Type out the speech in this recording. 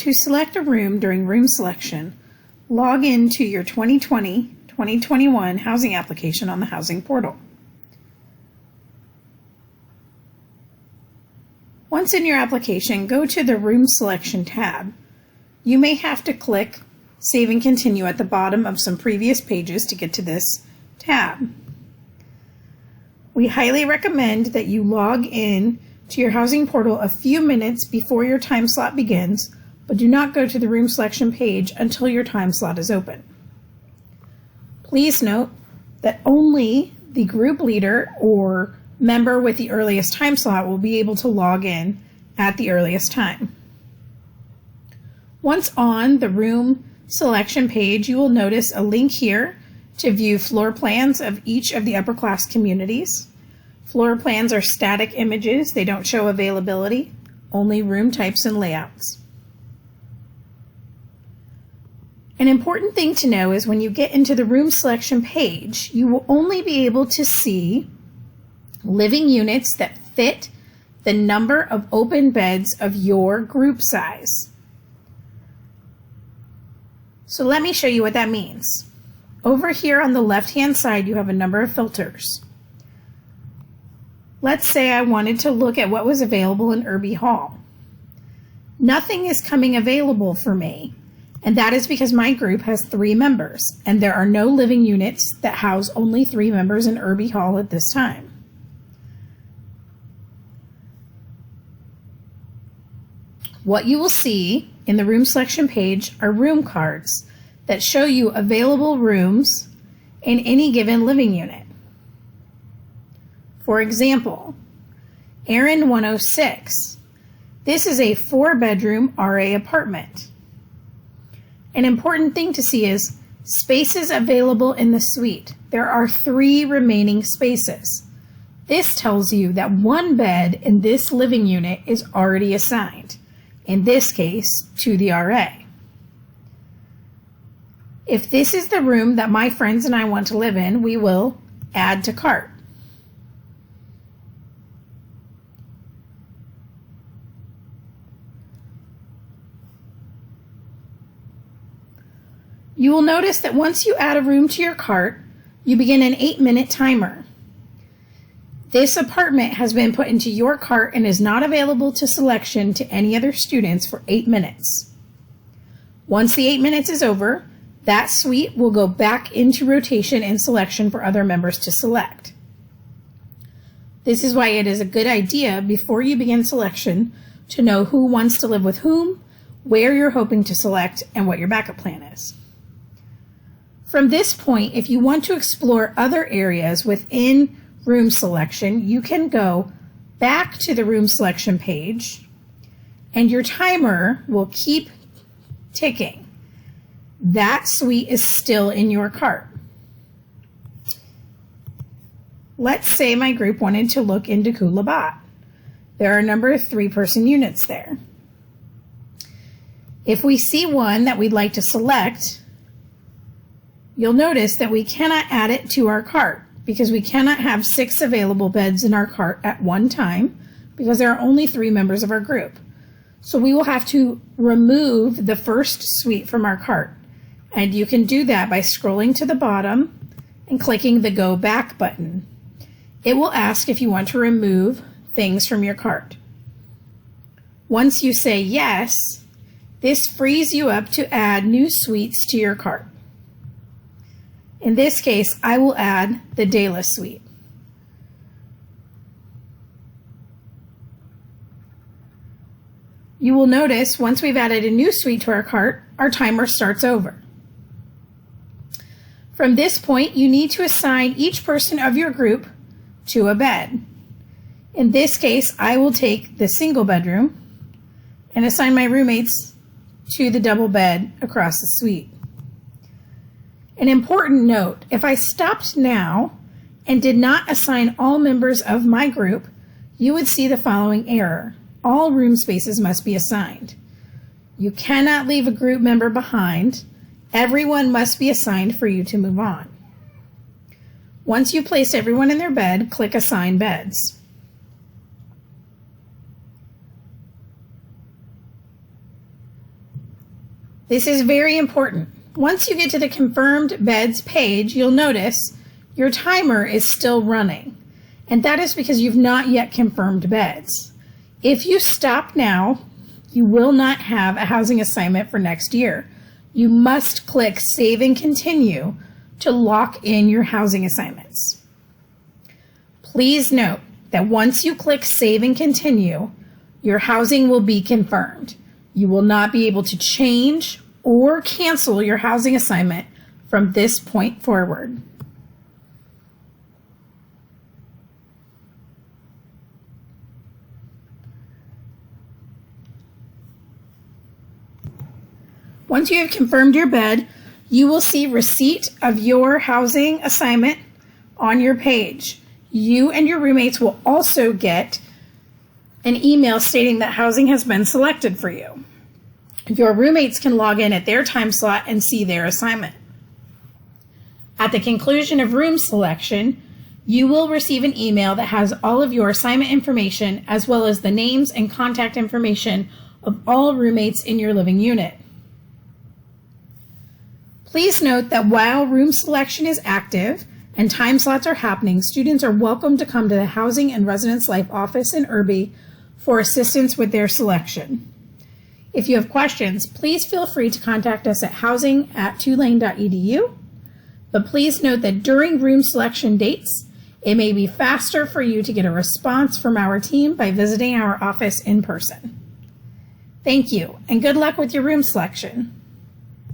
To select a room during room selection, log in to your 2020-2021 housing application on the housing portal. Once in your application, go to the Room Selection tab. You may have to click Save and Continue at the bottom of some previous pages to get to this tab. We highly recommend that you log in to your housing portal a few minutes before your time slot begins, but do not go to the room selection page until your time slot is open. Please note that only the group leader or member with the earliest time slot will be able to log in at the earliest time. Once on the room selection page, you will notice a link here to view floor plans of each of the upper class communities. Floor plans are static images. They don't show availability, only room types and layouts. An important thing to know is when you get into the room selection page, you will only be able to see living units that fit the number of open beds of your group size. So let me show you what that means. Over here on the left-hand side, you have a number of filters. Let's say I wanted to look at what was available in Irby Hall. Nothing is coming available for me, and that is because my group has 3 members, and there are no living units that house only 3 members in Irby Hall at this time. What you will see in the room selection page are room cards that show you available rooms in any given living unit. For example, Aaron 106. This is a 4-bedroom RA apartment. An important thing to see is spaces available in the suite. There are 3 remaining spaces. This tells you that 1 bed in this living unit is already assigned, in this case, to the RA. If this is the room that my friends and I want to live in, we will add to cart. You will notice that once you add a room to your cart, you begin an 8-minute timer. This apartment has been put into your cart and is not available to selection to any other students for 8 minutes. Once the 8 minutes is over, that suite will go back into rotation and selection for other members to select. This is why it is a good idea before you begin selection to know who wants to live with whom, where you're hoping to select, and what your backup plan is. From this point, if you want to explore other areas within room selection, you can go back to the room selection page and your timer will keep ticking. That suite is still in your cart. Let's say my group wanted to look into Coolabot. There are a number of 3-person units there. If we see one that we'd like to select, you'll notice that we cannot add it to our cart because we cannot have 6 available beds in our cart at one time because there are only 3 members of our group. So we will have to remove the first suite from our cart. And you can do that by scrolling to the bottom and clicking the Go Back button. It will ask if you want to remove things from your cart. Once you say yes, this frees you up to add new suites to your cart. In this case, I will add the Dayless suite. You will notice once we've added a new suite to our cart, our timer starts over. From this point, you need to assign each person of your group to a bed. In this case, I will take the single bedroom and assign my roommates to the double bed across the suite. An important note, if I stopped now and did not assign all members of my group, you would see the following error. All room spaces must be assigned. You cannot leave a group member behind. Everyone must be assigned for you to move on. Once you've placed everyone in their bed, click Assign Beds. This is very important. Once you get to the confirmed beds page, you'll notice your timer is still running, and that is because you've not yet confirmed beds. If you stop now, you will not have a housing assignment for next year. You must click Save and Continue to lock in your housing assignments. Please note that once you click Save and Continue, your housing will be confirmed. You will not be able to change or cancel your housing assignment from this point forward. Once you have confirmed your bed, you will see receipt of your housing assignment on your page. You and your roommates will also get an email stating that housing has been selected for you. Your roommates can log in at their time slot and see their assignment. At the conclusion of room selection, you will receive an email that has all of your assignment information as well as the names and contact information of all roommates in your living unit. Please note that while room selection is active and time slots are happening, students are welcome to come to the Housing and Residence Life office in Irby for assistance with their selection. If you have questions, please feel free to contact us at housing@tulane.edu, but please note that during room selection dates, it may be faster for you to get a response from our team by visiting our office in person. Thank you, and good luck with your room selection.